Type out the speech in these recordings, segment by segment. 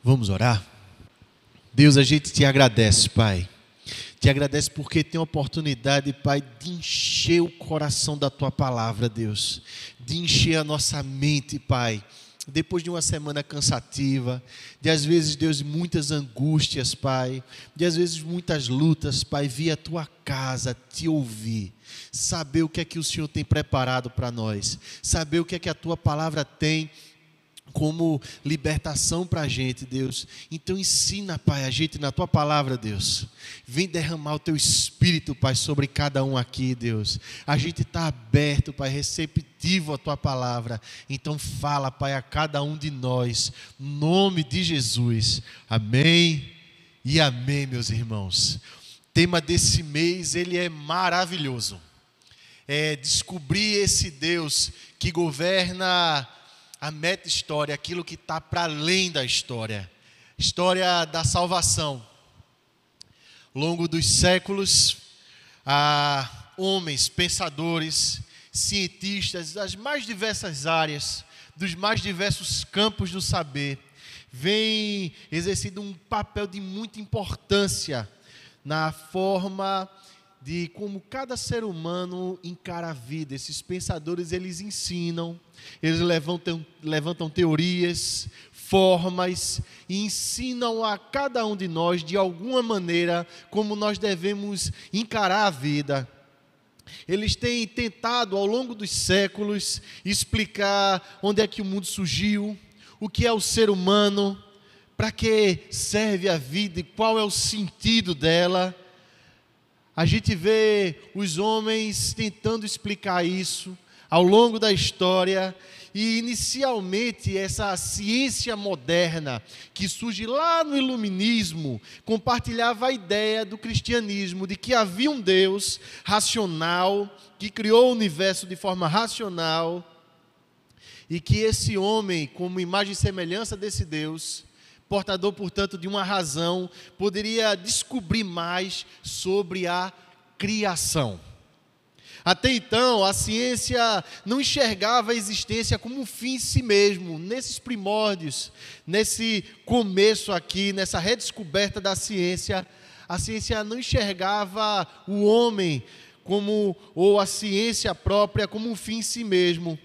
Vamos orar? Deus, a gente te agradece, Pai. Te agradece porque tem a oportunidade, Pai, de encher o coração da Tua palavra, Deus. De encher a nossa mente, Pai. Depois de uma semana cansativa, de às vezes, Deus, muitas angústias, Pai. De às vezes muitas lutas, Pai, vir à Tua casa, te ouvir. Saber o que é que o Senhor tem preparado para nós. Saber o que é que a Tua palavra tem como libertação para a gente, Deus. Então ensina, Pai, a gente na Tua palavra, Deus. Vem derramar o Teu Espírito, Pai, sobre cada um aqui, Deus. A gente está aberto, Pai, receptivo à Tua palavra. Então fala, Pai, a cada um de nós, em nome de Jesus. Amém e amém, meus irmãos. O tema desse mês, ele é maravilhoso. É descobrir esse Deus que governa a meta-história, aquilo que está para além da história. História da salvação. Ao longo dos séculos, homens, pensadores, cientistas das mais diversas áreas, dos mais diversos campos do saber, vêm exercendo um papel de muita importância na forma de como cada ser humano encara a vida. Esses pensadores, eles ensinam, eles levantam teorias, formas e ensinam a cada um de nós, de alguma maneira, como nós devemos encarar a vida. Eles têm tentado, ao longo dos séculos, explicar onde é que o mundo surgiu, o que é o ser humano, para que serve a vida e qual é o sentido dela. A gente vê os homens tentando explicar isso ao longo da história, e inicialmente essa ciência moderna que surge lá no iluminismo compartilhava a ideia do cristianismo, de que havia um Deus racional, que criou o universo de forma racional, e que esse homem, como imagem e semelhança desse Deus, portador, portanto, de uma razão, poderia descobrir mais sobre a criação. Até então, a ciência não enxergava a existência como um fim em si mesmo. Nesses primórdios, nesse começo aqui, nessa redescoberta da ciência, a ciência não enxergava o homem ou a ciência própria como um fim em si mesmo.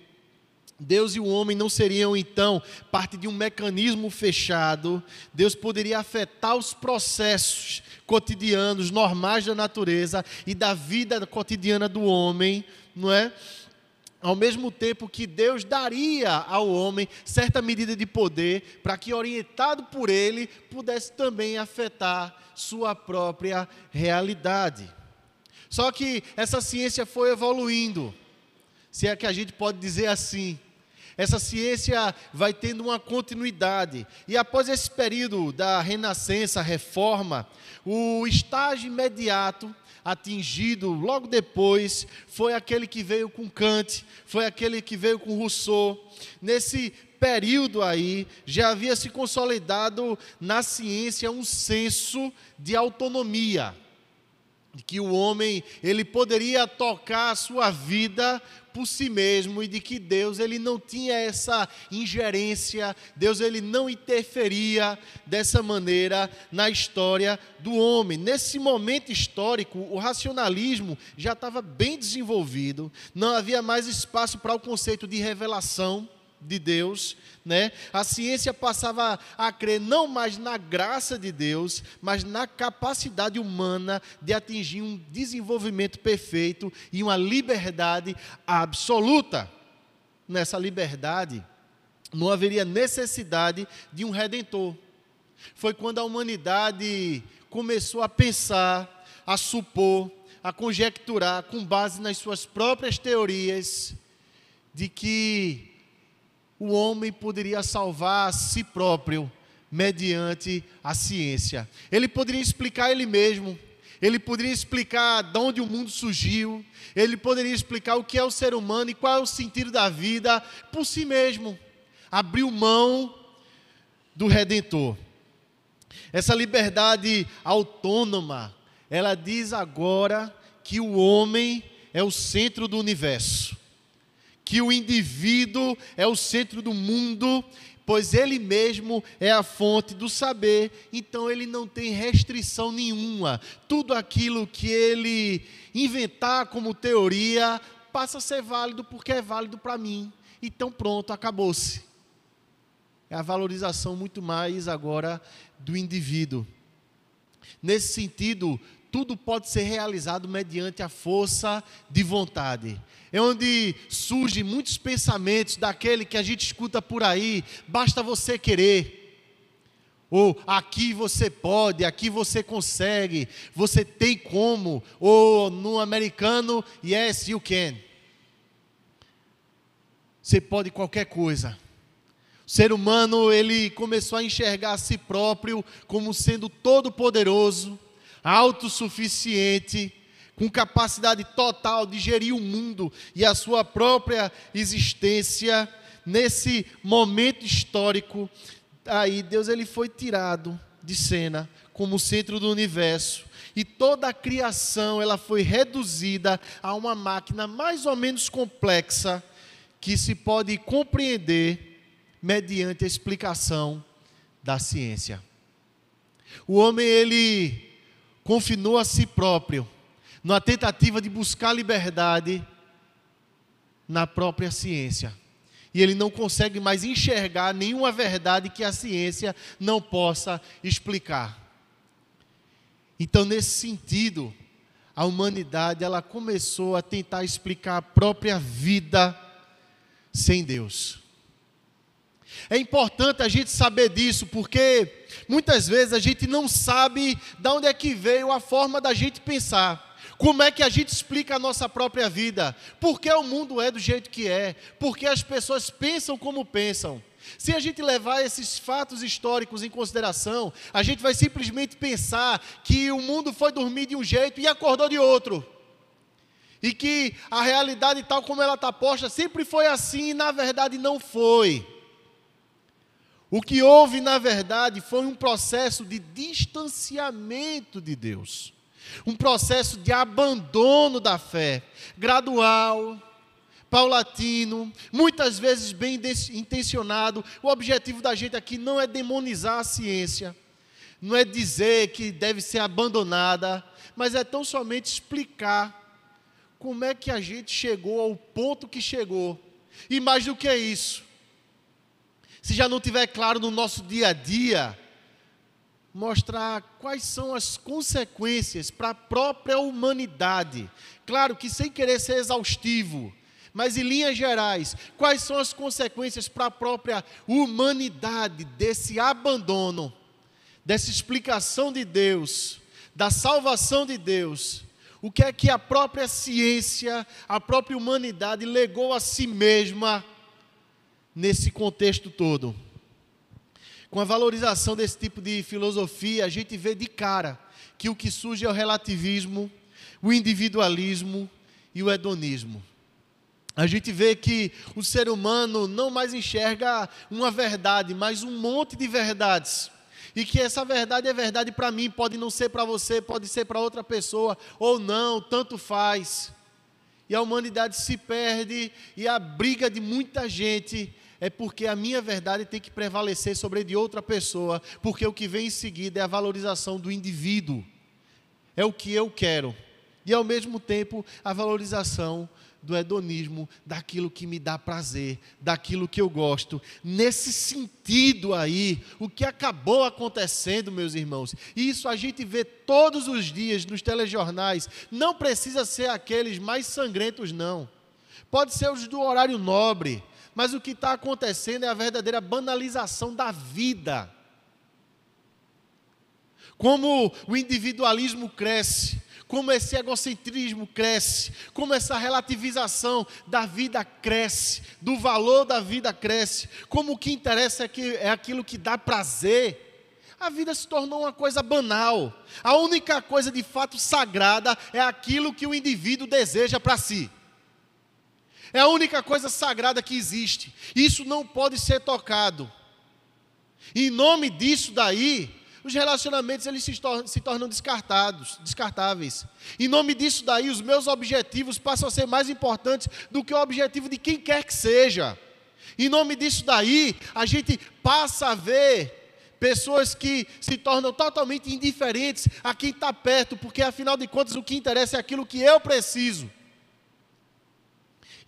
Deus e o homem não seriam, então, parte de um mecanismo fechado. Deus poderia afetar os processos cotidianos, normais da natureza e da vida cotidiana do homem, não é? Ao mesmo tempo que Deus daria ao homem certa medida de poder para que, orientado por ele, pudesse também afetar sua própria realidade. Só que essa ciência foi evoluindo, se é que a gente pode dizer assim. Essa ciência vai tendo uma continuidade. E após esse período da renascença, reforma, o estágio imediato atingido logo depois foi aquele que veio com Kant, foi aquele que veio com Rousseau. Nesse período aí, já havia se consolidado na ciência um senso de autonomia, de que o homem ele poderia tocar a sua vida por si mesmo, e de que Deus ele não tinha essa ingerência, Deus ele não interferia dessa maneira na história do homem. Nesse momento histórico, o racionalismo já estava bem desenvolvido, não havia mais espaço para o conceito de revelação de Deus, né? A ciência passava a crer não mais na graça de Deus, mas na capacidade humana de atingir um desenvolvimento perfeito e uma liberdade absoluta. Nessa liberdade, não haveria necessidade de um redentor. Foi quando a humanidade começou a pensar, a supor, a conjecturar, com base nas suas próprias teorias, de que o homem poderia salvar a si próprio mediante a ciência. Ele poderia explicar ele mesmo, ele poderia explicar de onde o mundo surgiu, ele poderia explicar o que é o ser humano e qual é o sentido da vida por si mesmo. Abriu mão do Redentor. Essa liberdade autônoma, ela diz agora que o homem é o centro do universo, que o indivíduo é o centro do mundo, pois Ele mesmo é a fonte do saber, então Ele não tem restrição nenhuma. Tudo aquilo que Ele inventar como teoria, passa a ser válido porque é válido para mim. Então pronto, acabou-se. É a valorização muito mais agora do indivíduo. Nesse sentido, tudo pode ser realizado mediante a força de vontade. É onde surgem muitos pensamentos daquele que a gente escuta por aí, basta você querer. Ou aqui você pode, aqui você consegue, você tem como. Ou no americano, yes, you can. Você pode qualquer coisa. O ser humano, ele começou a enxergar a si próprio como sendo todo-poderoso, autossuficiente, com capacidade total de gerir o mundo e a sua própria existência. Nesse momento histórico, aí Deus ele foi tirado de cena como centro do universo. E toda a criação ela foi reduzida a uma máquina mais ou menos complexa que se pode compreender mediante a explicação da ciência. O homem ele confinou a si próprio na tentativa de buscar liberdade na própria ciência. E ele não consegue mais enxergar nenhuma verdade que a ciência não possa explicar. Então, nesse sentido, a humanidade ela começou a tentar explicar a própria vida sem Deus. É importante a gente saber disso, porque muitas vezes a gente não sabe de onde é que veio a forma da gente pensar. Como é que a gente explica a nossa própria vida? Por que o mundo é do jeito que é? Por que as pessoas pensam como pensam? Se a gente levar esses fatos históricos em consideração, a gente vai simplesmente pensar que o mundo foi dormir de um jeito e acordou de outro. E que a realidade tal como ela está posta sempre foi assim e na verdade não foi. O que houve na verdade foi um processo de distanciamento de Deus. Um processo de abandono da fé, gradual, paulatino, muitas vezes bem intencionado. O objetivo da gente aqui não é demonizar a ciência, não é dizer que deve ser abandonada, mas é tão somente explicar como é que a gente chegou ao ponto que chegou. E mais do que isso, se já não estiver claro no nosso dia a dia, mostrar quais são as consequências para a própria humanidade. Claro que sem querer ser exaustivo, mas em linhas gerais, quais são as consequências para a própria humanidade desse abandono, dessa explicação de Deus, da salvação de Deus. O que é que a própria ciência, a própria humanidade legou a si mesma nesse contexto todo? Com a valorização desse tipo de filosofia, a gente vê de cara que o que surge é o relativismo, o individualismo e o hedonismo. A gente vê que o ser humano não mais enxerga uma verdade, mas um monte de verdades. E que essa verdade é verdade para mim, pode não ser para você, pode ser para outra pessoa, ou não, tanto faz. E a humanidade se perde, e a briga de muita gente é porque a minha verdade tem que prevalecer sobre a de outra pessoa, porque o que vem em seguida é a valorização do indivíduo, é o que eu quero, e ao mesmo tempo a valorização do hedonismo, daquilo que me dá prazer, daquilo que eu gosto. Nesse sentido aí, o que acabou acontecendo, meus irmãos, e isso a gente vê todos os dias nos telejornais, não precisa ser aqueles mais sangrentos não, pode ser os do horário nobre, mas o que está acontecendo é a verdadeira banalização da vida. Como o individualismo cresce, como esse egocentrismo cresce, como essa relativização da vida cresce, do valor da vida cresce, como o que interessa é aquilo que dá prazer. A vida se tornou uma coisa banal. A única coisa de fato sagrada é aquilo que o indivíduo deseja para si. É a única coisa sagrada que existe. Isso não pode ser tocado. Em nome disso daí, os relacionamentos eles se tornam descartáveis. Em nome disso daí, os meus objetivos passam a ser mais importantes do que o objetivo de quem quer que seja. Em nome disso daí, a gente passa a ver pessoas que se tornam totalmente indiferentes a quem está perto, porque afinal de contas o que interessa é aquilo que eu preciso.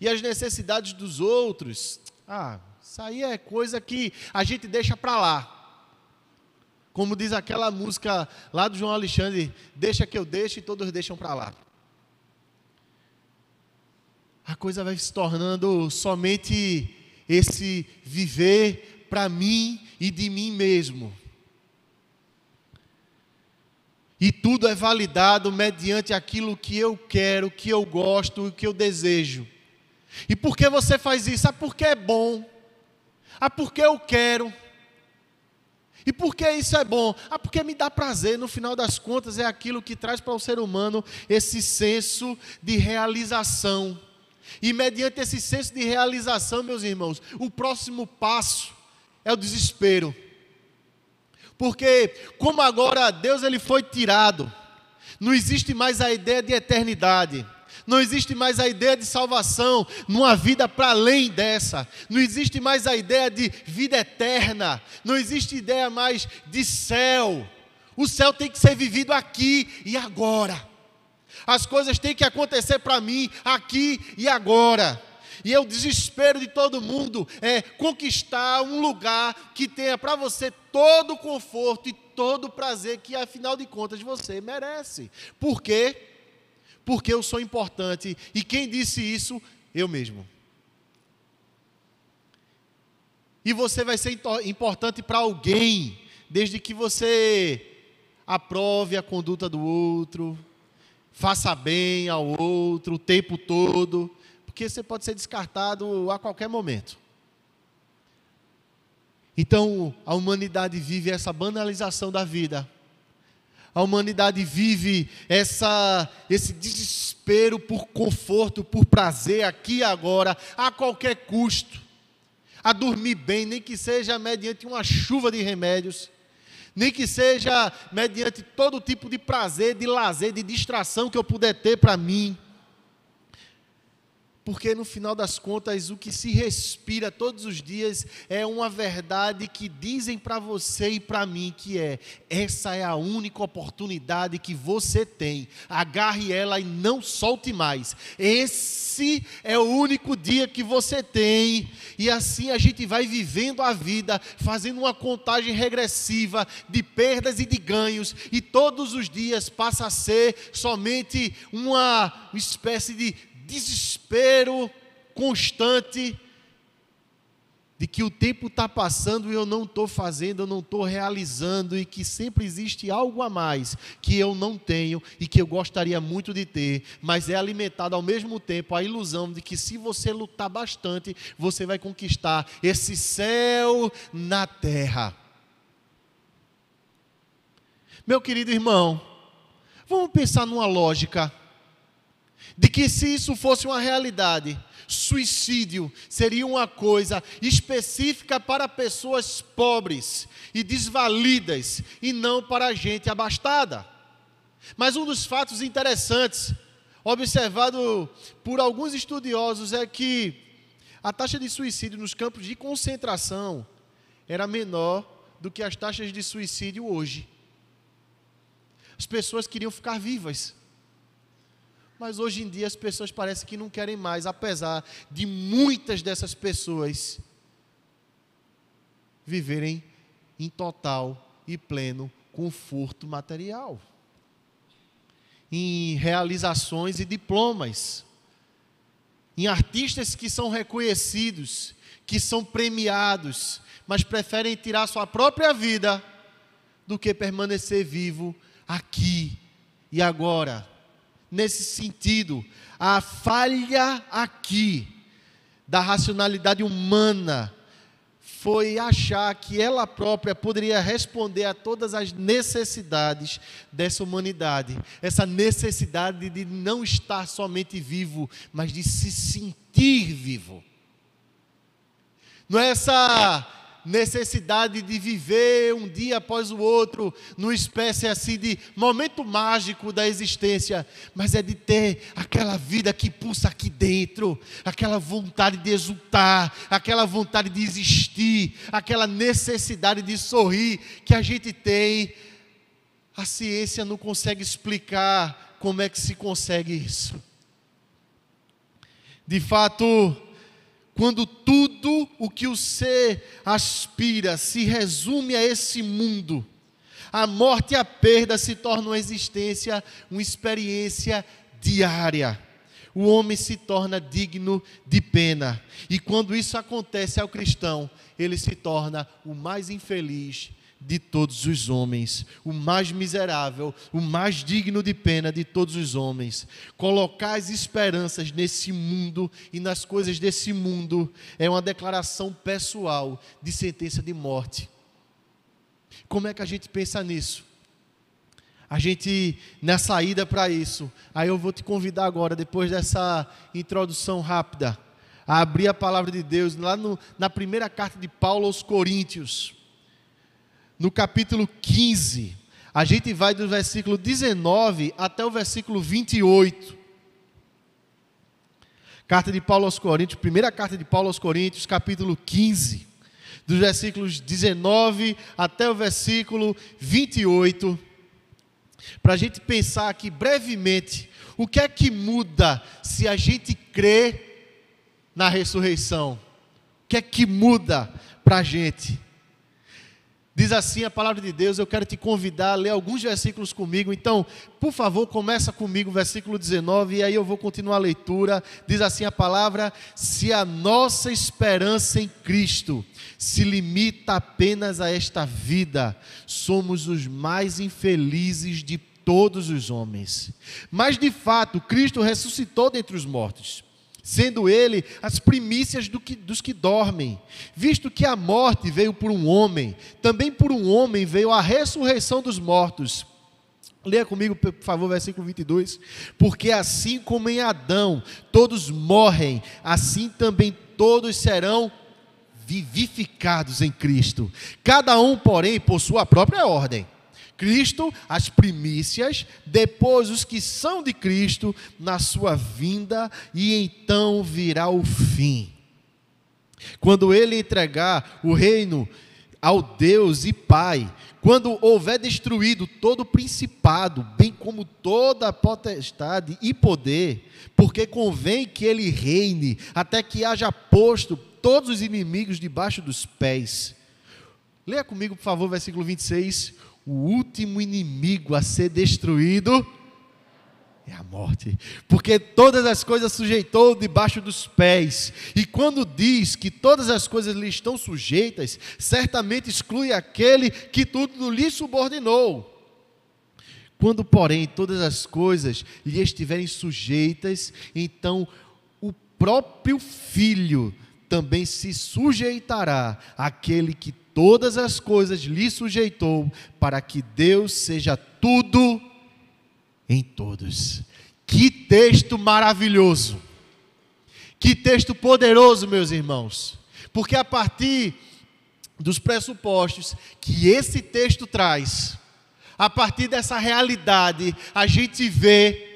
E as necessidades dos outros, isso aí é coisa que a gente deixa para lá. Como diz aquela música lá do João Alexandre, deixa que eu deixo e todos deixam para lá. A coisa vai se tornando somente esse viver para mim e de mim mesmo. E tudo é validado mediante aquilo que eu quero, que eu gosto e que eu desejo. E por que você faz isso? Porque é bom. Porque eu quero. E por que isso é bom? Porque me dá prazer. No final das contas é aquilo que traz para o ser humano esse senso de realização. E mediante esse senso de realização, meus irmãos, o próximo passo é o desespero. Porque como agora Deus ele foi tirado, não existe mais a ideia de eternidade. Não existe mais a ideia de salvação numa vida para além dessa. Não existe mais a ideia de vida eterna. Não existe ideia mais de céu. O céu tem que ser vivido aqui e agora. As coisas têm que acontecer para mim aqui e agora. E o desespero de todo mundo é conquistar um lugar que tenha para você todo o conforto e todo o prazer que, afinal de contas, você merece. Por quê? Porque eu sou importante. E quem disse isso? Eu mesmo. E você vai ser importante para alguém, desde que você aprove a conduta do outro, faça bem ao outro o tempo todo, porque você pode ser descartado a qualquer momento. Então, a humanidade vive essa banalização da vida. A humanidade vive esse desespero por conforto, por prazer aqui e agora, a qualquer custo. A dormir bem, nem que seja mediante uma chuva de remédios, nem que seja mediante todo tipo de prazer, de lazer, de distração que eu puder ter para mim. Porque no final das contas, o que se respira todos os dias é uma verdade que dizem para você e para mim que essa é a única oportunidade que você tem. Agarre ela e não solte mais. Esse é o único dia que você tem. E assim a gente vai vivendo a vida, fazendo uma contagem regressiva de perdas e de ganhos. E todos os dias passa a ser somente uma espécie de desespero constante de que o tempo está passando e eu não estou fazendo, eu não estou realizando, e que sempre existe algo a mais que eu não tenho e que eu gostaria muito de ter, mas é alimentado ao mesmo tempo a ilusão de que se você lutar bastante, você vai conquistar esse céu na terra. Meu querido irmão, vamos pensar numa lógica de que se isso fosse uma realidade, suicídio seria uma coisa específica para pessoas pobres e desvalidas e não para a gente abastada. Mas um dos fatos interessantes, observado por alguns estudiosos, é que a taxa de suicídio nos campos de concentração era menor do que as taxas de suicídio hoje. As pessoas queriam ficar vivas. Mas hoje em dia as pessoas parecem que não querem mais, apesar de muitas dessas pessoas viverem em total e pleno conforto material, em realizações e diplomas, em artistas que são reconhecidos, que são premiados, mas preferem tirar sua própria vida do que permanecer vivo aqui e agora. Nesse sentido, a falha aqui da racionalidade humana foi achar que ela própria poderia responder a todas as necessidades dessa humanidade. Essa necessidade de não estar somente vivo, mas de se sentir vivo. Não é essa necessidade de viver um dia após o outro, numa espécie assim de momento mágico da existência, mas é de ter aquela vida que pulsa aqui dentro, aquela vontade de exultar, aquela vontade de existir, aquela necessidade de sorrir que a gente tem. A ciência não consegue explicar como é que se consegue isso. De fato, quando tudo o que o ser aspira se resume a esse mundo, a morte e a perda se tornam uma existência, uma experiência diária. O homem se torna digno de pena. E quando isso acontece ao cristão, ele se torna o mais infeliz de todos os homens, o mais miserável, o mais digno de pena de todos os homens. Colocar as esperanças nesse mundo e nas coisas desse mundo é uma declaração pessoal de sentença de morte. Como é que a gente pensa nisso? A gente, na saída para isso, aí eu vou te convidar agora, depois dessa introdução rápida, a abrir a palavra de Deus lá na primeira carta de Paulo aos Coríntios, no capítulo 15, a gente vai do versículo 19 até o versículo 28. Carta de Paulo aos Coríntios, primeira carta de Paulo aos Coríntios, capítulo 15, dos versículos 19 até o versículo 28, para a gente pensar aqui brevemente, o que é que muda se a gente crê na ressurreição? O que é que muda para a gente? Diz assim a palavra de Deus. Eu quero te convidar a ler alguns versículos comigo. Então, por favor, começa comigo, versículo 19, e aí eu vou continuar a leitura. Diz assim a palavra: se a nossa esperança em Cristo se limita apenas a esta vida, somos os mais infelizes de todos os homens. Mas, de fato, Cristo ressuscitou dentre os mortos, sendo Ele as primícias dos que dormem. Visto que a morte veio por um homem, também por um homem veio a ressurreição dos mortos. Leia comigo, por favor, versículo 22. Porque assim como em Adão todos morrem, assim também todos serão vivificados em Cristo. Cada um, porém, por sua própria ordem. Cristo, as primícias, depois os que são de Cristo na sua vinda, e então virá o fim. Quando Ele entregar o reino ao Deus e Pai, quando houver destruído todo o principado, bem como toda a potestade e poder, porque convém que Ele reine, até que haja posto todos os inimigos debaixo dos pés. Leia comigo, por favor, versículo 26. O último inimigo a ser destruído é a morte, porque todas as coisas sujeitou debaixo dos pés. E quando diz que todas as coisas lhe estão sujeitas, certamente exclui aquele que tudo lhe subordinou. Quando, porém, todas as coisas lhe estiverem sujeitas, então o próprio Filho também se sujeitará àquele que todas as coisas lhe sujeitou, para que Deus seja tudo em todos. Que texto maravilhoso! Que texto poderoso, meus irmãos! Porque a partir dos pressupostos que esse texto traz, a partir dessa realidade, a gente vê,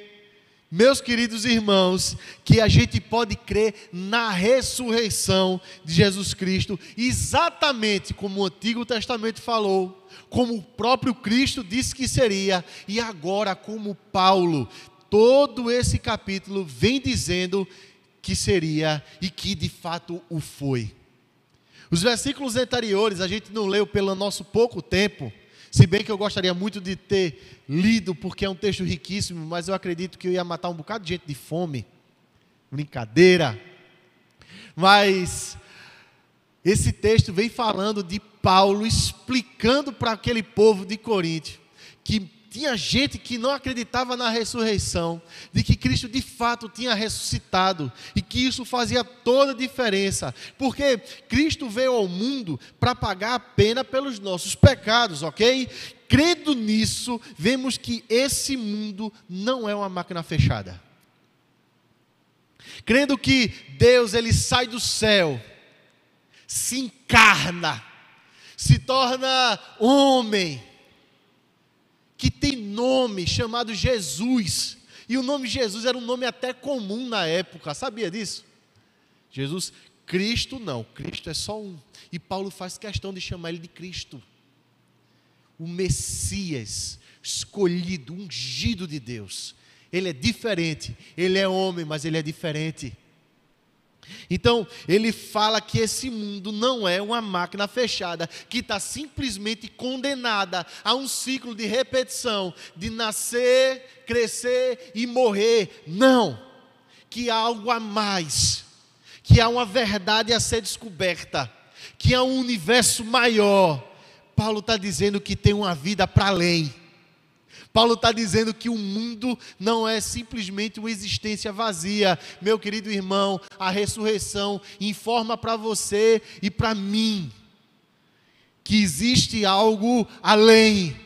meus queridos irmãos, que a gente pode crer na ressurreição de Jesus Cristo, exatamente como o Antigo Testamento falou, como o próprio Cristo disse que seria, e agora como Paulo, todo esse capítulo vem dizendo que seria e que de fato o foi. Os versículos anteriores a gente não leu pelo nosso pouco tempo, se bem que eu gostaria muito de ter lido, porque é um texto riquíssimo, mas eu acredito que eu ia matar um bocado de gente de fome. Brincadeira. Mas esse texto vem falando de Paulo explicando para aquele povo de Corinto que tinha gente que não acreditava na ressurreição, de que Cristo de fato tinha ressuscitado, e que isso fazia toda a diferença, porque Cristo veio ao mundo para pagar a pena pelos nossos pecados, ok? Crendo nisso, vemos que esse mundo não é uma máquina fechada. Crendo que Deus, Ele sai do céu, se encarna, se torna homem, que tem nome chamado Jesus. E o nome Jesus era um nome até comum na época, sabia disso? Jesus, Cristo não, Cristo é só um. E Paulo faz questão de chamar ele de Cristo. O Messias, escolhido, ungido de Deus. Ele é diferente, ele é homem, mas ele é diferente. Então, ele fala que esse mundo não é uma máquina fechada, que está simplesmente condenada a um ciclo de repetição, de nascer, crescer e morrer. Não, que há algo a mais, que há uma verdade a ser descoberta, que há um universo maior. Paulo está dizendo que tem uma vida para além. Paulo está dizendo que o mundo não é simplesmente uma existência vazia. Meu querido irmão, a ressurreição informa para você e para mim que existe algo além,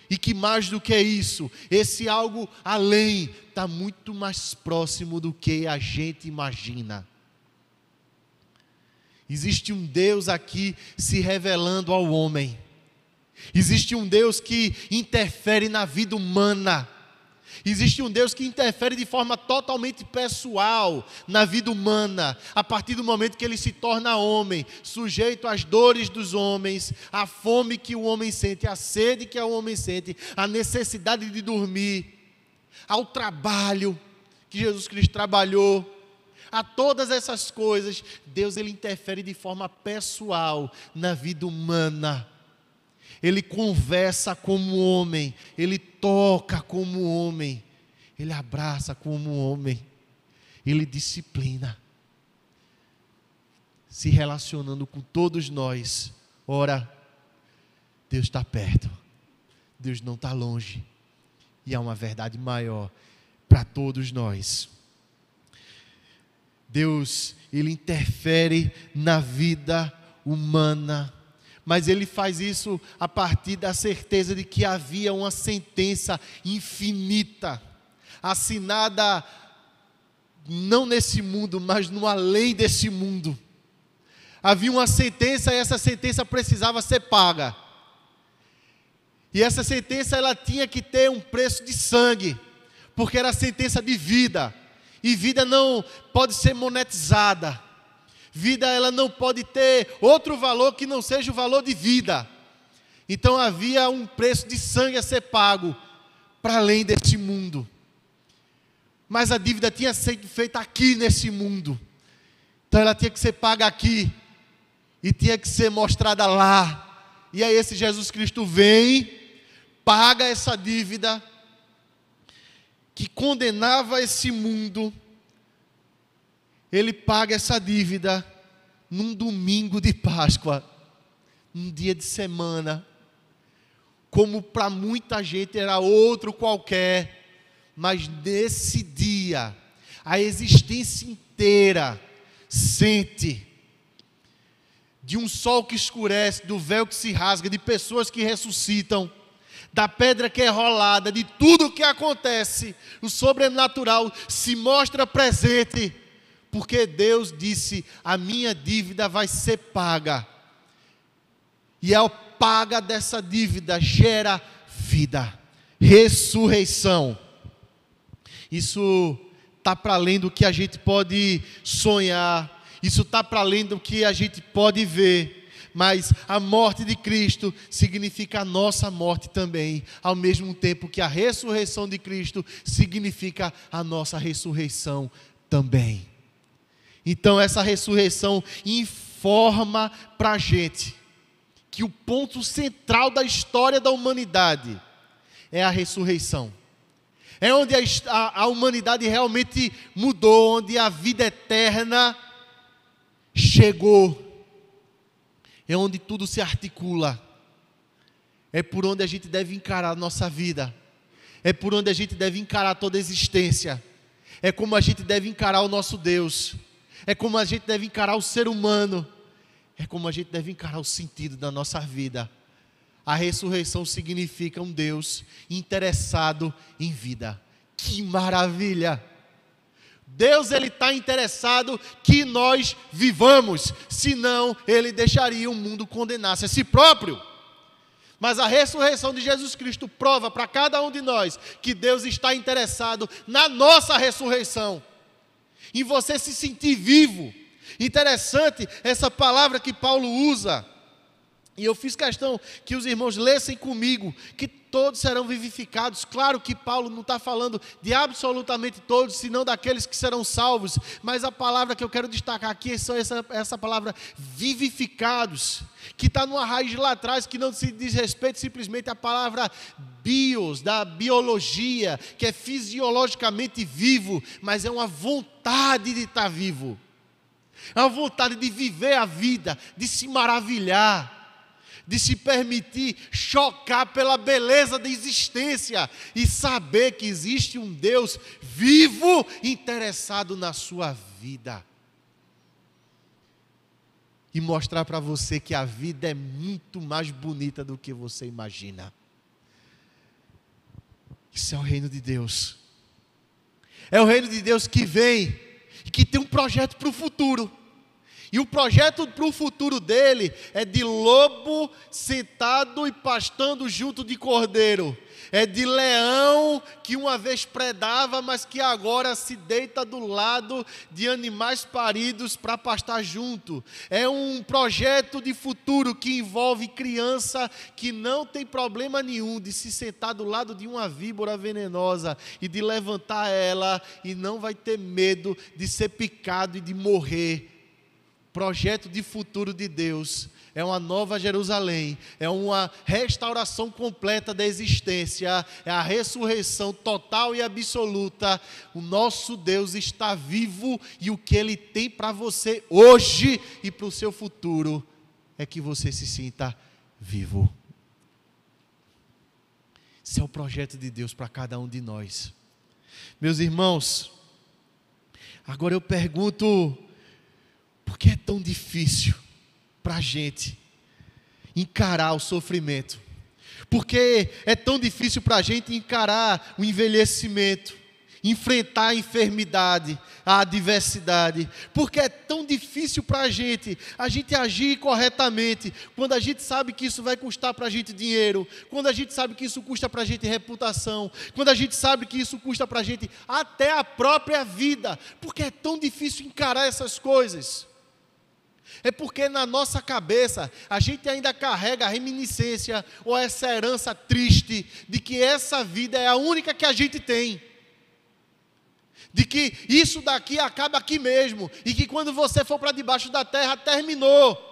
e que mais do que isso, esse algo além está muito mais próximo do que a gente imagina. Existe um Deus aqui se revelando ao homem. Existe um Deus que interfere na vida humana. Existe um Deus que interfere de forma totalmente pessoal na vida humana, a partir do momento que ele se torna homem, sujeito às dores dos homens, à fome que o homem sente, à sede que o homem sente, à necessidade de dormir, ao trabalho que Jesus Cristo trabalhou. A todas essas coisas, Deus ele interfere de forma pessoal na vida humana. Ele conversa como homem, ele toca como homem, ele abraça como homem, ele disciplina, se relacionando com todos nós. Ora, Deus está perto, Deus não está longe, e há uma verdade maior para todos nós. Deus, ele interfere na vida humana, mas ele faz isso a partir da certeza de que havia uma sentença infinita, assinada não nesse mundo, mas no além desse mundo. Havia uma sentença e essa sentença precisava ser paga. E essa sentença ela tinha que ter um preço de sangue, porque era a sentença de vida. E vida não pode ser monetizada. Vida ela não pode ter outro valor que não seja o valor de vida. Então havia um preço de sangue a ser pago para além deste mundo. Mas a dívida tinha sido feita aqui nesse mundo. Então ela tinha que ser paga aqui e tinha que ser mostrada lá. E aí esse Jesus Cristo vem, paga essa dívida que condenava esse mundo. Ele paga essa dívida num domingo de Páscoa, num dia de semana, como para muita gente era outro qualquer, mas nesse dia, a existência inteira sente, de um sol que escurece, do véu que se rasga, de pessoas que ressuscitam, da pedra que é rolada, de tudo o que acontece, o sobrenatural se mostra presente, porque Deus disse, a minha dívida vai ser paga, e a paga dessa dívida gera vida, ressurreição. Isso está para além do que a gente pode sonhar, isso está para além do que a gente pode ver, mas a morte de Cristo significa a nossa morte também, ao mesmo tempo que a ressurreição de Cristo significa a nossa ressurreição também. Então essa ressurreição informa para a gente que o ponto central da história da humanidade é a ressurreição. É onde a humanidade realmente mudou, onde a vida eterna chegou. É onde tudo se articula. É por onde a gente deve encarar a nossa vida. É por onde a gente deve encarar toda a existência. É como a gente deve encarar o nosso Deus. É como a gente deve encarar o ser humano. É como a gente deve encarar o sentido da nossa vida. A ressurreição significa um Deus interessado em vida. Que maravilha! Deus ele está interessado que nós vivamos, senão ele deixaria o mundo condenar-se a si próprio. Mas a ressurreição de Jesus Cristo prova para cada um de nós que Deus está interessado na nossa ressurreição, em você se sentir vivo. Interessante essa palavra que Paulo usa, e eu fiz questão que os irmãos lessem comigo, que todos serão vivificados. Claro que Paulo não está falando de absolutamente todos, senão daqueles que serão salvos, mas a palavra que eu quero destacar aqui é essa palavra vivificados, que está numa raiz lá atrás, que não se diz respeito simplesmente à palavra bios, da biologia, que é fisiologicamente vivo, mas é uma vontade de estar vivo, é uma vontade de viver a vida, de se maravilhar, de se permitir chocar pela beleza da existência e saber que existe um Deus vivo interessado na sua vida. E mostrar para você que a vida é muito mais bonita do que você imagina. Isso é o reino de Deus. É o reino de Deus que vem e que tem um projeto para o futuro. E o projeto para o futuro dele é de lobo sentado e pastando junto de cordeiro. É de leão que uma vez predava, mas que agora se deita do lado de animais paridos para pastar junto. É um projeto de futuro que envolve criança que não tem problema nenhum de se sentar do lado de uma víbora venenosa e de levantar ela e não vai ter medo de ser picado e de morrer. Projeto de futuro de Deus é uma nova Jerusalém, é uma restauração completa da existência, é a ressurreição total e absoluta. O nosso Deus está vivo e o que Ele tem para você hoje e para o seu futuro é que você se sinta vivo. Esse é o projeto de Deus para cada um de nós. Meus irmãos, agora eu pergunto, por que é tão difícil para a gente encarar o sofrimento? Por que é tão difícil para a gente encarar o envelhecimento, enfrentar a enfermidade, a adversidade? Por que é tão difícil para a gente agir corretamente, quando a gente sabe que isso vai custar para a gente dinheiro, quando a gente sabe que isso custa para a gente reputação, quando a gente sabe que isso custa para a gente até a própria vida? Por que é tão difícil encarar essas coisas? É porque na nossa cabeça a gente ainda carrega a reminiscência ou essa herança triste de que essa vida é a única que a gente tem, de que isso daqui acaba aqui mesmo, e que quando você for para debaixo da terra terminou,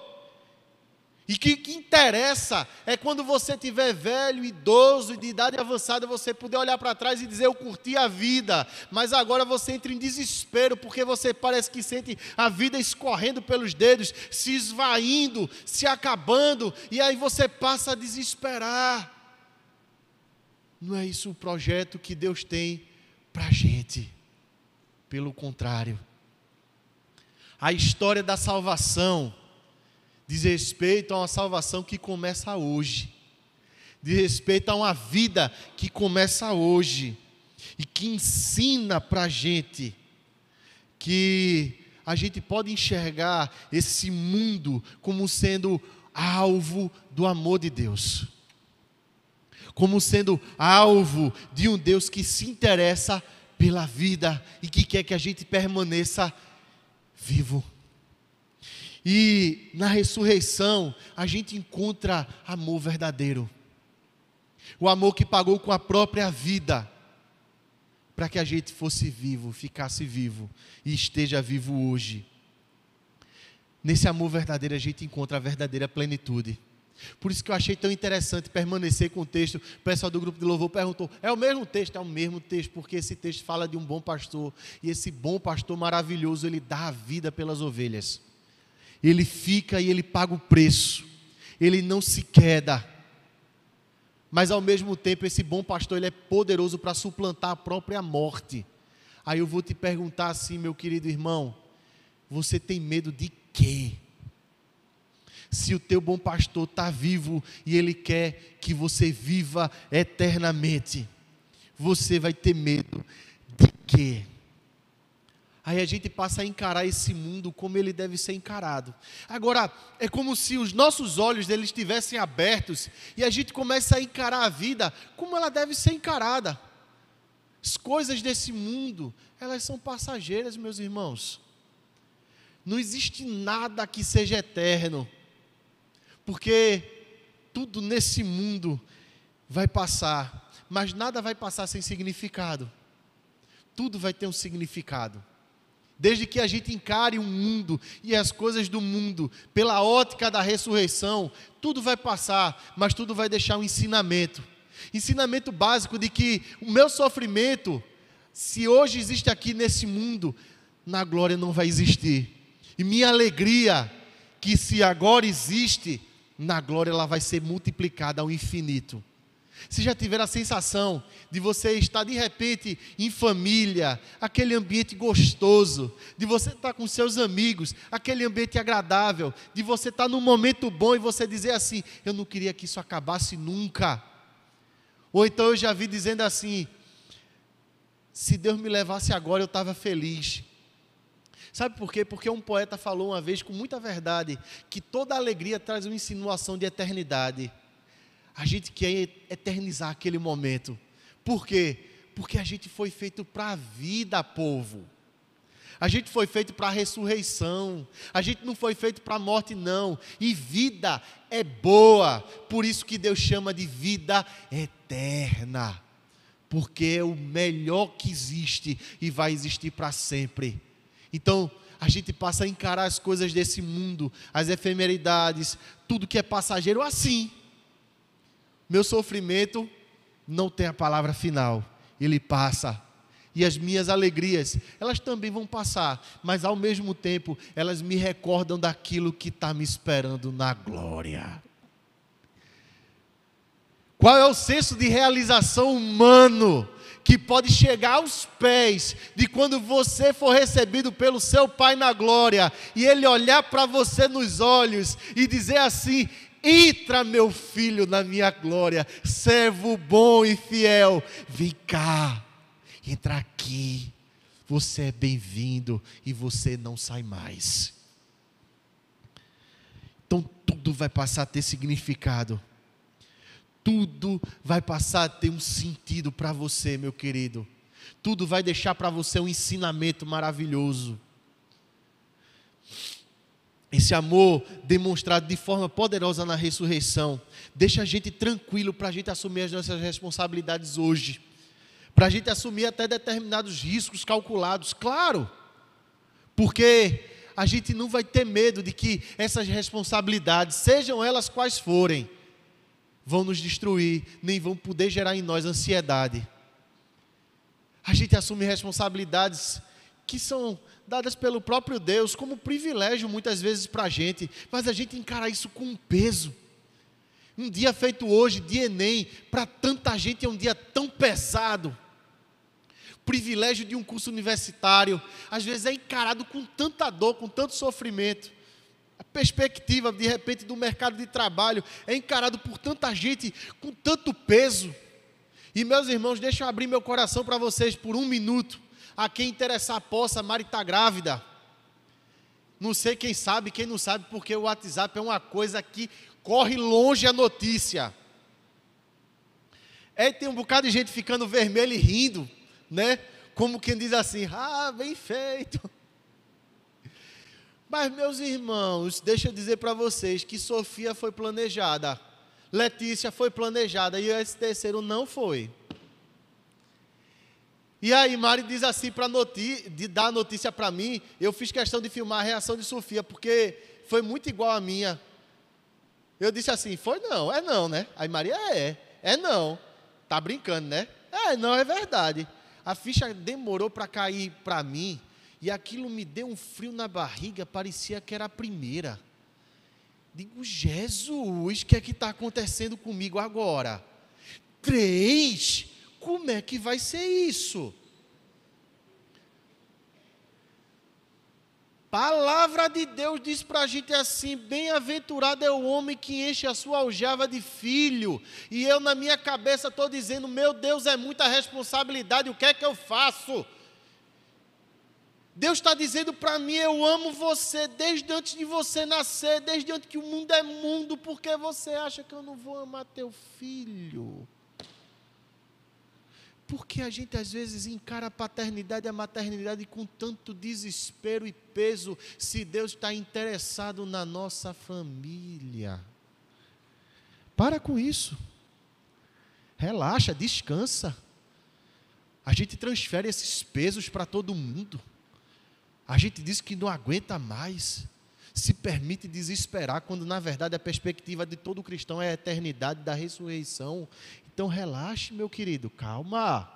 e que o que interessa é quando você estiver velho, idoso e de idade avançada, você poder olhar para trás e dizer: eu curti a vida. Mas agora você entra em desespero, porque você parece que sente a vida escorrendo pelos dedos, se esvaindo, se acabando, e aí você passa a desesperar. Não é isso o projeto que Deus tem para a gente. Pelo contrário, a história da salvação diz respeito a uma salvação que começa hoje, diz respeito a uma vida que começa hoje, e que ensina para a gente que a gente pode enxergar esse mundo como sendo alvo do amor de Deus, como sendo alvo de um Deus que se interessa pela vida e que quer que a gente permaneça vivo. E na ressurreição a gente encontra amor verdadeiro, o amor que pagou com a própria vida para que a gente fosse vivo, ficasse vivo e esteja vivo hoje. Nesse amor verdadeiro a gente encontra a verdadeira plenitude. Por isso que eu achei tão interessante permanecer com o texto. O pessoal do grupo de louvor perguntou: é o mesmo texto? É o mesmo texto, porque esse texto fala de um bom pastor, e esse bom pastor maravilhoso, ele dá a vida pelas ovelhas. Ele fica e ele paga o preço, ele não se queda, mas ao mesmo tempo esse bom pastor, ele é poderoso para suplantar a própria morte. Aí eu vou te perguntar assim, meu querido irmão, você tem medo de quê? Se o teu bom pastor está vivo e ele quer que você viva eternamente, você vai ter medo de quê? Aí a gente passa a encarar esse mundo como ele deve ser encarado. Agora, é como se os nossos olhos eles estivessem abertos e a gente começa a encarar a vida como ela deve ser encarada. As coisas desse mundo, elas são passageiras, meus irmãos. Não existe nada que seja eterno, porque tudo nesse mundo vai passar, mas nada vai passar sem significado. Tudo vai ter um significado. Desde que a gente encare o mundo e as coisas do mundo pela ótica da ressurreição, tudo vai passar, mas tudo vai deixar um ensinamento. Ensinamento básico de que o meu sofrimento, se hoje existe aqui nesse mundo, na glória não vai existir. E minha alegria, que se agora existe, na glória ela vai ser multiplicada ao infinito. Se já tiver a sensação de você estar de repente em família, aquele ambiente gostoso, de você estar com seus amigos, aquele ambiente agradável, de você estar num momento bom e você dizer assim, eu não queria que isso acabasse nunca. Ou então eu já vi dizendo assim, se Deus me levasse agora eu estava feliz. Sabe por quê? Porque um poeta falou uma vez com muita verdade, que toda alegria traz uma insinuação de eternidade. A gente quer eternizar aquele momento. Por quê? Porque a gente foi feito para a vida, povo. A gente foi feito para a ressurreição. A gente não foi feito para a morte, não. E vida é boa. Por isso que Deus chama de vida eterna. Porque é o melhor que existe e vai existir para sempre. Então, a gente passa a encarar as coisas desse mundo, as efemeridades, tudo que é passageiro assim. Meu sofrimento não tem a palavra final, ele passa. E as minhas alegrias, elas também vão passar, mas ao mesmo tempo, elas me recordam daquilo que está me esperando na glória. Qual é o senso de realização humano que pode chegar aos pés de quando você for recebido pelo seu Pai na glória, e Ele olhar para você nos olhos e dizer assim, entra meu filho na minha glória, servo bom e fiel, vem cá, entra aqui, você é bem-vindo e você não sai mais. Então tudo vai passar a ter significado. Tudo vai passar a ter um sentido para você, meu querido. Tudo vai deixar para você um ensinamento maravilhoso. Esse amor demonstrado de forma poderosa na ressurreição, deixa a gente tranquilo para a gente assumir as nossas responsabilidades hoje. Para a gente assumir até determinados riscos calculados, claro. Porque a gente não vai ter medo de que essas responsabilidades, sejam elas quais forem, vão nos destruir, nem vão poder gerar em nós ansiedade. A gente assume responsabilidades que são dadas pelo próprio Deus, como privilégio muitas vezes para a gente, mas a gente encara isso com um peso. Um dia feito hoje, de Enem, para tanta gente é um dia tão pesado. O privilégio de um curso universitário, às vezes é encarado com tanta dor, com tanto sofrimento. A perspectiva, de repente, do mercado de trabalho é encarado por tanta gente com tanto peso. E, meus irmãos, deixa eu abrir meu coração para vocês por um minuto. A quem interessar possa, a Mari está grávida. Não sei quem sabe, quem não sabe, porque o WhatsApp é uma coisa que corre longe a notícia. Tem um bocado de gente ficando vermelho e rindo, né? Como quem diz assim, bem feito. Mas, meus irmãos, deixa eu dizer para vocês que Sofia foi planejada, Letícia foi planejada e esse terceiro não foi. E aí Mari diz assim, de dar a notícia para mim, eu fiz questão de filmar a reação de Sofia, porque foi muito igual a minha. Eu disse assim, foi não, é não, né? Aí Maria, é não, tá brincando, né? Não, é verdade. A ficha demorou para cair para mim, e aquilo me deu um frio na barriga, parecia que era a primeira. Digo, Jesus, o que é que está acontecendo comigo agora? 3? Como é que vai ser isso? Palavra de Deus diz para a gente assim, bem-aventurado é o homem que enche a sua aljava de filho. E eu na minha cabeça estou dizendo, meu Deus, é muita responsabilidade, o que é que eu faço? Deus está dizendo para mim, eu amo você desde antes de você nascer, desde antes que o mundo é mundo, porque você acha que eu não vou amar teu filho? Porque a gente às vezes encara a paternidade e a maternidade com tanto desespero e peso, se Deus está interessado na nossa família. Para com isso. Relaxa, descansa. A gente transfere esses pesos para todo mundo. A gente diz que não aguenta mais. Se permite desesperar, quando na verdade a perspectiva de todo cristão é a eternidade da ressurreição. Então relaxe, meu querido, calma.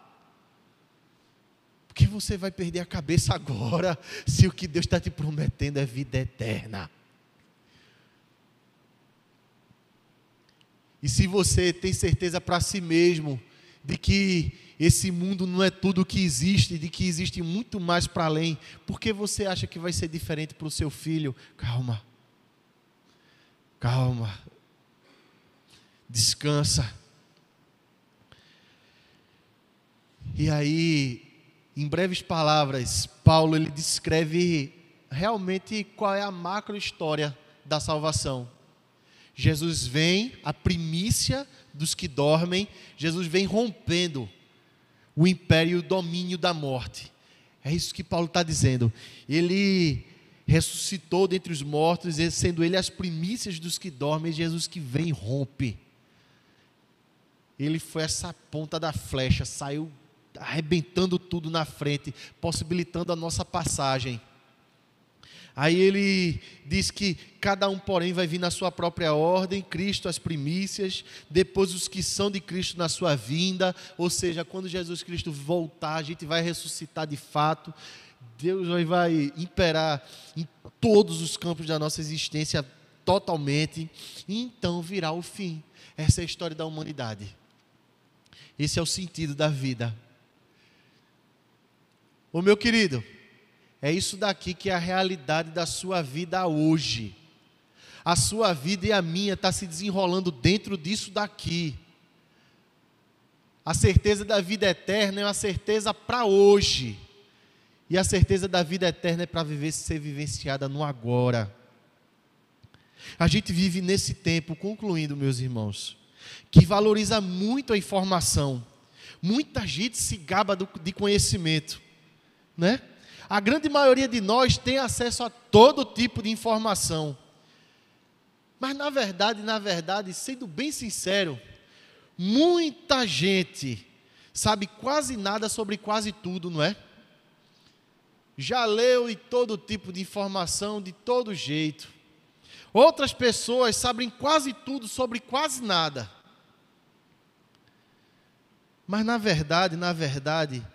Porque você vai perder a cabeça agora, se o que Deus está te prometendo é vida eterna. E se você tem certeza para si mesmo de que esse mundo não é tudo o que existe, de que existe muito mais para além, por que você acha que vai ser diferente para o seu filho? Calma. Calma. Descansa. E aí, em breves palavras, Paulo ele descreve realmente qual é a macro história da salvação. Jesus vem, a primícia dos que dormem, Jesus vem rompendo o império e o domínio da morte. É isso que Paulo está dizendo. Ele ressuscitou dentre os mortos, sendo ele as primícias dos que dormem, Jesus que vem e rompe. Ele foi essa ponta da flecha, saiu arrebentando tudo na frente, possibilitando a nossa passagem. Aí ele diz que cada um, porém, vai vir na sua própria ordem, Cristo as primícias, depois os que são de Cristo na sua vinda, ou seja, quando Jesus Cristo voltar, a gente vai ressuscitar de fato, Deus vai imperar em todos os campos da nossa existência totalmente, e então virá o fim. Essa é a história da humanidade. Esse é o sentido da vida. Ô meu querido, é isso daqui que é a realidade da sua vida hoje. A sua vida e a minha está se desenrolando dentro disso daqui. A certeza da vida eterna é uma certeza para hoje. E a certeza da vida eterna é para ser vivenciada no agora. A gente vive nesse tempo, concluindo, meus irmãos, que valoriza muito a informação. Muita gente se gaba de conhecimento, né? A grande maioria de nós tem acesso a todo tipo de informação. Mas na verdade, sendo bem sincero, muita gente sabe quase nada sobre quase tudo, não é? Já leu em todo tipo de informação, de todo jeito. Outras pessoas sabem quase tudo sobre quase nada. Mas na verdade,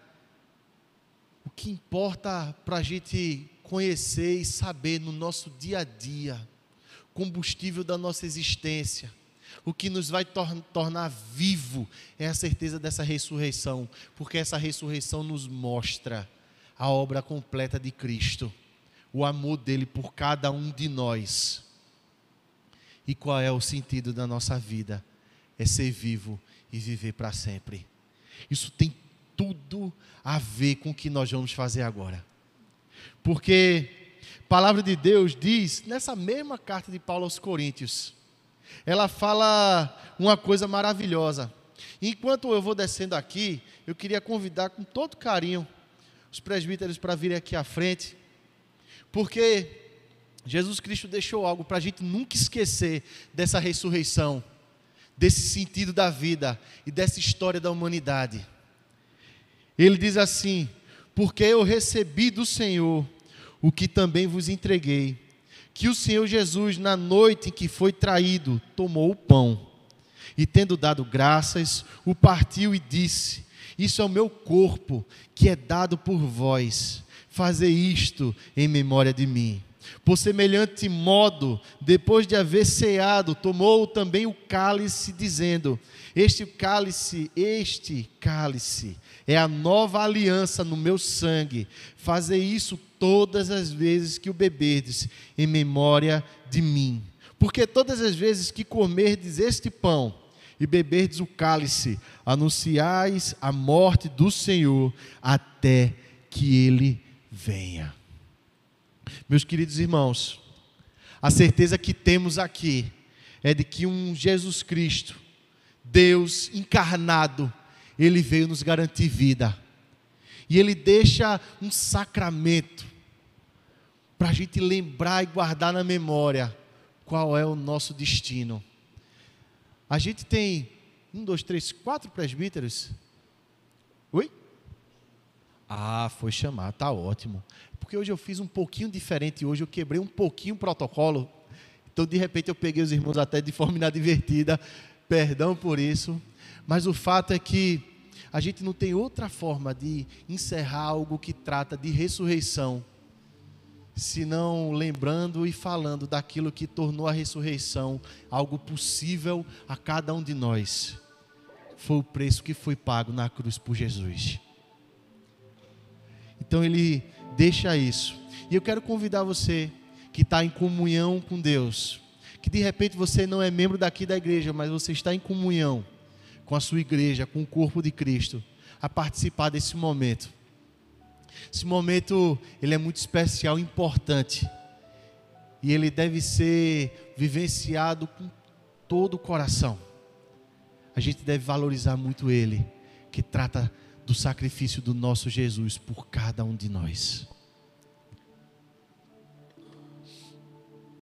o que importa para a gente conhecer e saber no nosso dia a dia, combustível da nossa existência, o que nos vai tornar vivo é a certeza dessa ressurreição, porque essa ressurreição nos mostra a obra completa de Cristo, o amor dele por cada um de nós. E qual é o sentido da nossa vida? É ser vivo e viver para sempre. Isso tem tudo a ver com o que nós vamos fazer agora. Porque a palavra de Deus diz, nessa mesma carta de Paulo aos Coríntios, ela fala uma coisa maravilhosa. Enquanto eu vou descendo aqui, eu queria convidar com todo carinho os presbíteros para virem aqui à frente, porque Jesus Cristo deixou algo para a gente nunca esquecer dessa ressurreição, desse sentido da vida e dessa história da humanidade. Ele diz assim: porque eu recebi do Senhor o que também vos entreguei, que o Senhor Jesus, na noite em que foi traído, tomou o pão, e tendo dado graças, o partiu e disse: isso é o meu corpo, que é dado por vós, fazei isto em memória de mim. Por semelhante modo, depois de haver ceado, tomou também o cálice, dizendo: este cálice é a nova aliança no meu sangue. Fazei isso todas as vezes que o beberdes, em memória de mim. Porque todas as vezes que comerdes este pão e beberdes o cálice, anunciais a morte do Senhor até que ele venha. Meus queridos irmãos, a certeza que temos aqui é de que um Jesus Cristo, Deus encarnado, Ele veio nos garantir vida. E Ele deixa um sacramento para a gente lembrar e guardar na memória qual é o nosso destino. A gente tem 4 presbíteros. Oi? Foi chamar, tá ótimo. Porque hoje eu fiz um pouquinho diferente, hoje eu quebrei um pouquinho o protocolo. Então de repente eu peguei os irmãos até de forma inadvertida, perdão por isso. Mas o fato é que a gente não tem outra forma de encerrar algo que trata de ressurreição, senão lembrando e falando daquilo que tornou a ressurreição algo possível a cada um de nós. Foi o preço que foi pago na cruz por Jesus. Então Ele deixa isso. E eu quero convidar você que está em comunhão com Deus, que de repente você não é membro daqui da igreja, mas você está em comunhão com a sua igreja, com o corpo de Cristo, a participar desse momento. Esse momento, ele é muito especial, importante, e ele deve ser vivenciado com todo o coração. A gente deve valorizar muito ele, que trata do sacrifício do nosso Jesus por cada um de nós.